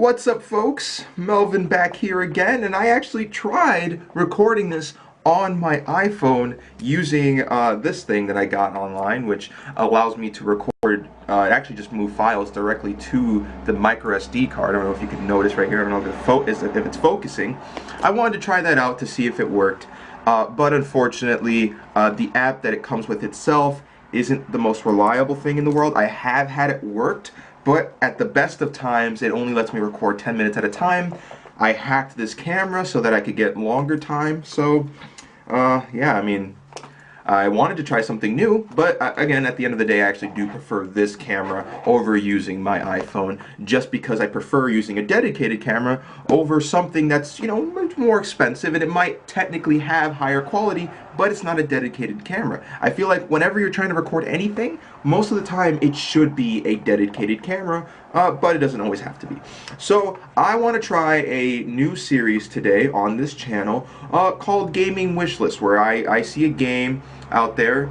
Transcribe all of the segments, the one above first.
What's up, folks? Melvin back here again, and I actually tried recording this on my iPhone using this thing that I got online, which allows me to record, actually just move files directly to the micro SD card. I don't know if you can notice right here, I don't know if it's focusing. I wanted to try that out to see if it worked, but unfortunately, the app that it comes with itself isn't the most reliable thing in the world. I have had it worked, but at the best of times, it only lets me record 10 minutes at a time. I hacked this camera so that I could get longer time, so yeah, I mean, I wanted to try something new, but again, at the end of the day, I actually do prefer this camera over using my iPhone, just because I prefer using a dedicated camera over something that's, you know, much more expensive, and it might technically have higher quality, but it's not a dedicated camera. I feel like whenever you're trying to record anything, most of the time it should be a dedicated camera, but it doesn't always have to be. So I want to try a new series today on this channel called Gaming Wishlist, where I see a game out there.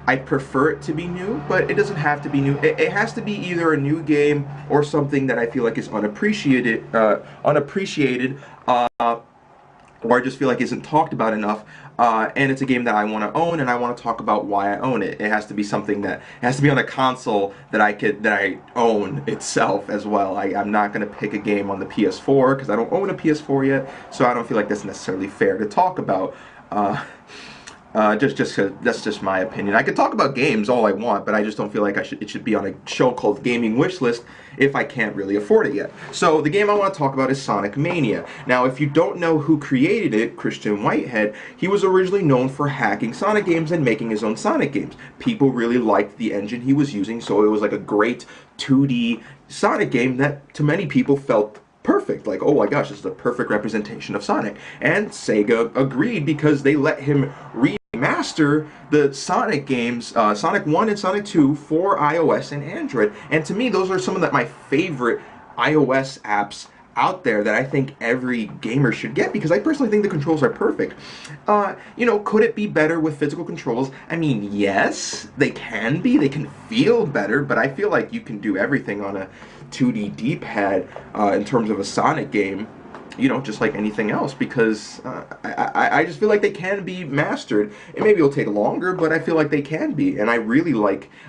I prefer it to be new, but it doesn't have to be new. It has to be either a new game or something that I feel like is unappreciated, or I just feel like isn't talked about enough, and it's a game that I want to own, and I want to talk about why I own it. It has to be something that has to be on a console that I own itself as well. I'm not going to pick a game on the PS4 because I don't own a PS4 yet, so I don't feel like that's necessarily fair to talk about. Just 'cause that's just my opinion. I could talk about games all I want, but I just don't feel like it should be on a show called Gaming Wishlist if I can't really afford it yet. So the game I want to talk about is Sonic Mania. Now, if you don't know who created it, Christian Whitehead, he was originally known for hacking Sonic games and making his own Sonic games. People really liked the engine he was using, so it was like a great 2D Sonic game that to many people felt perfect. Like, oh my gosh, this is the perfect representation of Sonic. And Sega agreed because they let him remaster the Sonic games, Sonic 1 and Sonic 2 for iOS and Android. And to me, those are some of my favorite iOS apps out there that I think every gamer should get, because I personally think the controls are perfect. You know, could it be better with physical controls? I mean, yes, they can be. They can feel better, but I feel like you can do everything on a 2D D-pad in terms of a Sonic game, you know, just like anything else, because I just feel like they can be mastered. And maybe it'll take longer, but I feel like they can be. And I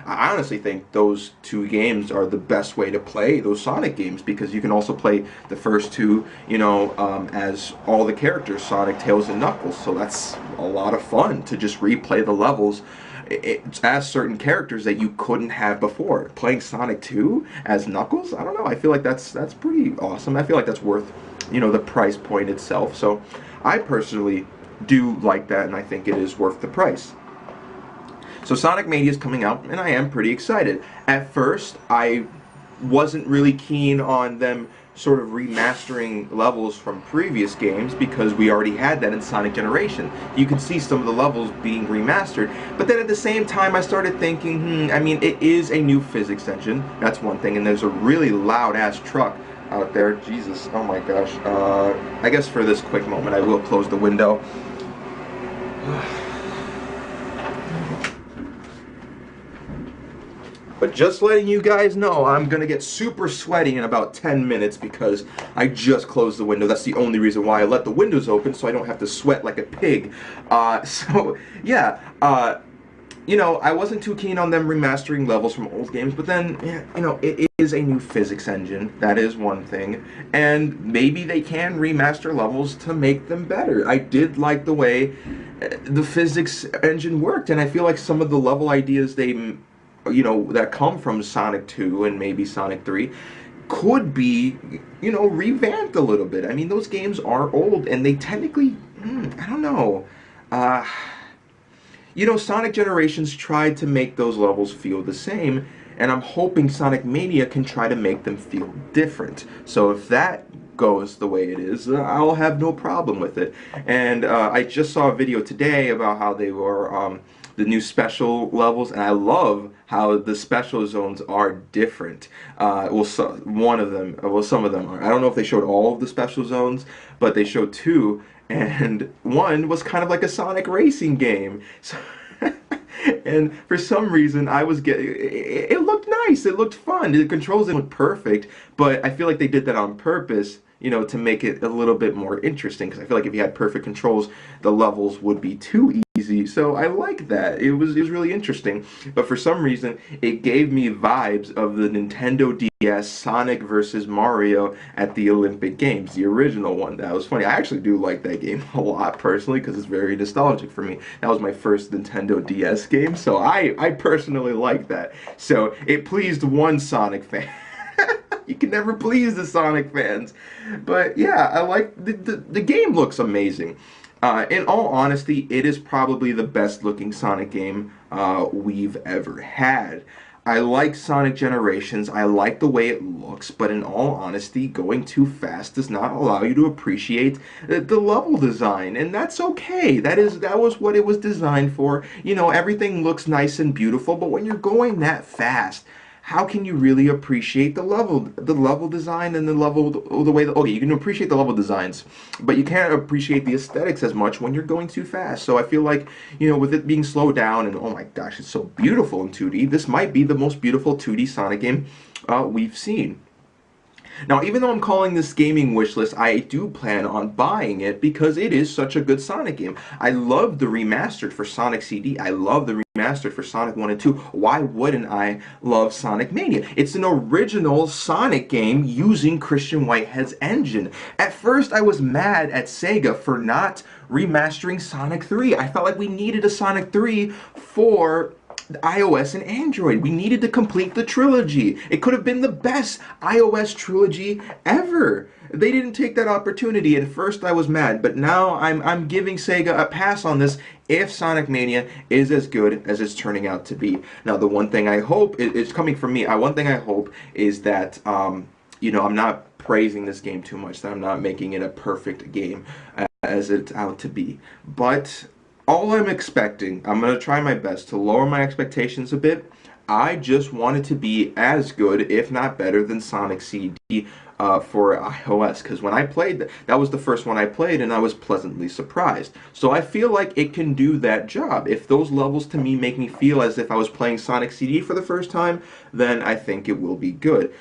honestly think those two games are the best way to play those Sonic games, because you can also play the first two, you know, as all the characters, Sonic, Tails, and Knuckles. So that's a lot of fun to just replay the levels as certain characters that you couldn't have before. Playing Sonic 2 as Knuckles, I don't know, I feel like that's pretty awesome. I feel like that's worth, you know, the price point itself. So I personally do like that, and I think it is worth the price. So Sonic Mania is coming out, and I am pretty excited. At first, I wasn't really keen on them sort of remastering levels from previous games, because we already had that in Sonic Generation. You can see some of the levels being remastered, but then at the same time I started thinking, I mean, it is a new physics engine, that's one thing, and there's a really loud ass truck out there. Jesus, oh my gosh. I guess for this quick moment I will close the window. But just letting you guys know, I'm gonna get super sweaty in about 10 minutes because I just closed the window. That's the only reason why I let the windows open, so I don't have to sweat like a pig. So yeah, you know, I wasn't too keen on them remastering levels from old games, but then, you know, it is a new physics engine. That is one thing. And maybe they can remaster levels to make them better. I did like the way the physics engine worked, and I feel like some of the level ideas you know, that come from Sonic 2 and maybe Sonic 3 could be, you know, revamped a little bit. I mean, those games are old, and they technically, I don't know. You know, Sonic Generations tried to make those levels feel the same, and I'm hoping Sonic Mania can try to make them feel different. So if that goes the way it is, I'll have no problem with it. And I just saw a video today about how they were the new special levels, and I love how the special zones are different. Well, some of them are. I don't know if they showed all of the special zones, but they showed two, and one was kind of like a Sonic racing game. So And for some reason, I was getting it looked nice, it looked fun, the controls didn't look perfect, but I feel like they did that on purpose, to make it a little bit more interesting. Because I feel like if you had perfect controls, the levels would be too easy. So I like that. It was really interesting. But for some reason, it gave me vibes of the Nintendo DS Sonic versus Mario at the Olympic Games, the original one. That was funny. I actually do like that game a lot personally because it's very nostalgic for me. That was my first Nintendo DS game, so I personally like that. So it pleased one Sonic fan. You can never please the Sonic fans. But yeah, I like the game looks amazing. In all honesty, it is probably the best looking Sonic game we've ever had. I like Sonic Generations, I like the way it looks, but in all honesty, going too fast does not allow you to appreciate the level design, and that's okay. That was what it was designed for. Everything looks nice and beautiful, but when you're going that fast, how can you really appreciate the level design and the way okay, you can appreciate the level designs, but you can't appreciate the aesthetics as much when you're going too fast. So I feel like, with it being slowed down, and oh my gosh, it's so beautiful in 2D, this might be the most beautiful 2D Sonic game we've seen. Now, even though I'm calling this gaming wish list, I do plan on buying it because it is such a good Sonic game. I love the remastered for Sonic CD. I love the remastered for Sonic 1 and 2. Why wouldn't I love Sonic Mania? It's an original Sonic game using Christian Whitehead's engine. At first, I was mad at Sega for not remastering Sonic 3. I felt like we needed a Sonic 3 for iOS and Android. We needed to complete the trilogy. It could have been the best iOS trilogy ever. They didn't take that opportunity. At first I was mad, but now I'm giving Sega a pass on this if Sonic Mania is as good as it's turning out to be. Now the one thing I hope, it's coming from me, one thing I hope is that, I'm not praising this game too much, that I'm not making it a perfect game as it's out to be. But all I'm expecting, I'm going to try my best to lower my expectations a bit. I just want it to be as good, if not better, than Sonic CD for iOS. Because when I played, that was the first one I played, and I was pleasantly surprised. So I feel like it can do that job. If those levels to me make me feel as if I was playing Sonic CD for the first time, then I think it will be good.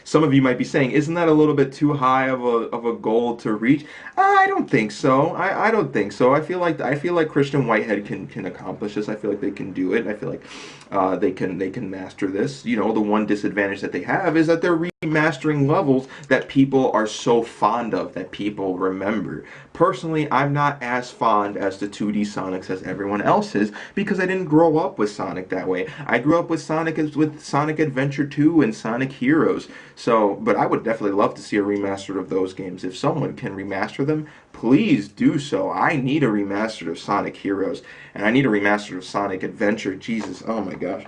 Some of you might be saying, isn't that a little bit too high of a goal to reach? I don't think so. I don't think so. I feel like Christian Whitehead can accomplish this. I feel like they can do it. I feel like they can master this. The one disadvantage that they have is that they're remastering levels that people are so fond of, that people remember. Personally, I'm not as fond as the 2D Sonics as everyone else is because I didn't grow up with Sonic that way. I grew up with Sonic Adventure 2 and Sonic Heroes. So, but I would definitely love to see a remaster of those games. If someone can remaster them, please do so. I need a remaster of Sonic Heroes, and I need a remaster of Sonic Adventure. Jesus, oh my gosh.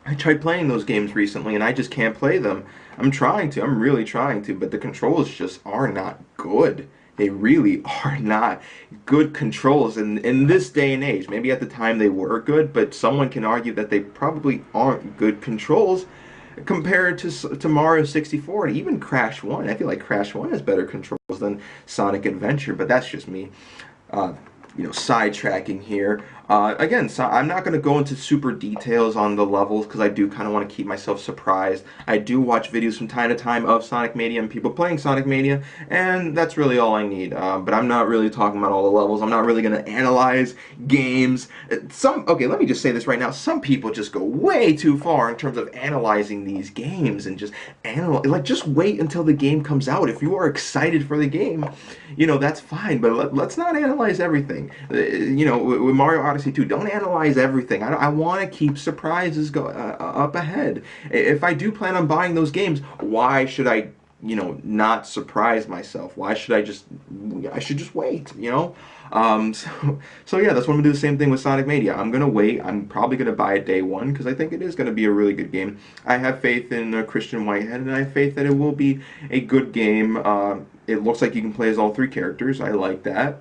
I tried playing those games recently, and I just can't play them. I'm trying to, I'm really trying to, but the controls just are not good. They really are not good controls in this day and age. Maybe at the time they were good, but someone can argue that they probably aren't good controls compared to Mario 64 and even Crash 1. I feel like Crash 1 has better controls than Sonic Adventure, but that's just me. Sidetracking here. Again, so I'm not going to go into super details on the levels because I do kind of want to keep myself surprised. I do watch videos from time to time of Sonic Mania and people playing Sonic Mania, and that's really all I need. But I'm not really talking about all the levels. I'm not really going to analyze games. Okay, let me just say this right now. Some people just go way too far in terms of analyzing these games and just just wait until the game comes out. If you are excited for the game, that's fine, but let's not analyze everything. With Mario Odyssey 2, don't analyze everything. I want to keep surprises up ahead. If I do plan on buying those games, why should I, not surprise myself? Why should I should just wait, So yeah, that's what I'm going to do the same thing with Sonic Mania. I'm going to wait. I'm probably going to buy it day one because I think it is going to be a really good game. I have faith in Christian Whitehead, and I have faith that it will be a good game. It looks like you can play as all three characters. I like that.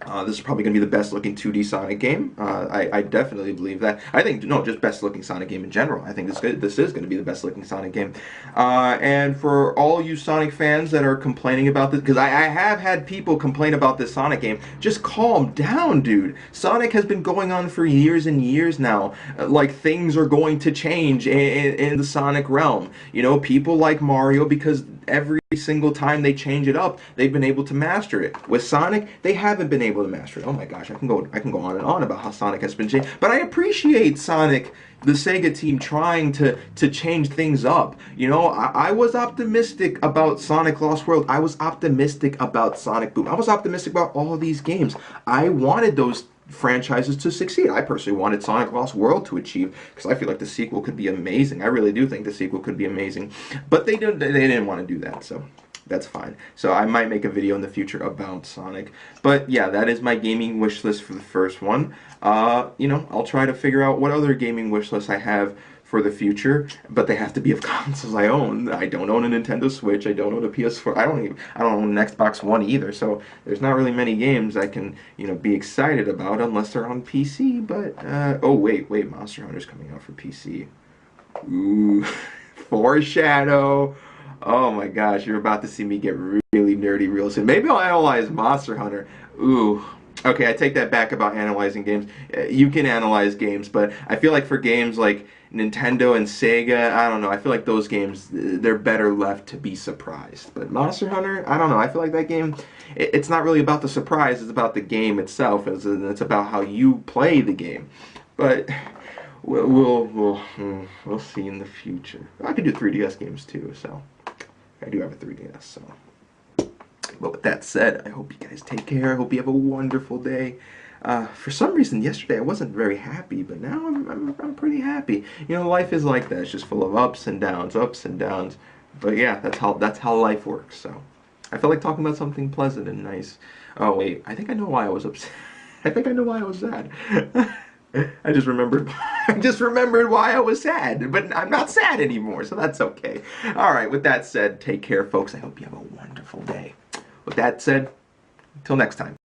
This is probably going to be the best looking 2D Sonic game. I definitely believe that. I think, no, just best looking Sonic game in general. I think this is going to be the best looking Sonic game. And for all you Sonic fans that are complaining about this, because I have had people complain about this Sonic game, just calm down, dude. Sonic has been going on for years and years now. Like, things are going to change in the Sonic realm. You know, people like Mario because every single time they change it up, they've been able to master it. With Sonic, they haven't been able to master it. Oh my gosh, I can go on and on about how Sonic has been changed. But I appreciate Sonic, the Sega team, trying to change things up. You know, I was optimistic about Sonic Lost World. I was optimistic about Sonic Boom. I was optimistic about all of these games. I wanted those franchises to succeed. I personally wanted Sonic Lost World to achieve, because I feel like the sequel could be amazing. I really do think the sequel could be amazing, but they didn't want to do that, so that's fine. So I might make a video in the future about Sonic. But yeah, that is my gaming wish list for the first one. You know, I'll try to figure out what other gaming wish lists I have for the future, but they have to be of consoles I own. I don't own a Nintendo Switch. I don't own a PS4. I don't own an Xbox One either. So there's not really many games I can, you know, be excited about unless they're on PC. But oh wait, Monster Hunter's coming out for PC. Ooh, foreshadow. Oh my gosh, you're about to see me get really nerdy real soon. Maybe I'll analyze Monster Hunter. Ooh. Okay, I take that back about analyzing games. You can analyze games, but I feel like for games like Nintendo and Sega, I don't know, I feel like those games, they're better left to be surprised. But Monster Hunter, I don't know, I feel like that game, it's not really about the surprise, it's about the game itself, it's about how you play the game. But we'll see in the future. I could do 3DS games too, so I do have a 3DS, so. But with that said, I hope you guys take care. I hope you have a wonderful day. For some reason, yesterday I wasn't very happy, but now I'm pretty happy. You know, life is like that. It's just full of ups and downs, ups and downs. But yeah, that's how life works. So I felt like talking about something pleasant and nice. Oh wait, I think I know why I was upset. I think I know why I was sad. I just remembered. I just remembered why I was sad, but I'm not sad anymore, so that's okay. All right. With that said, take care, folks. I hope you have a wonderful day. With that said, until next time.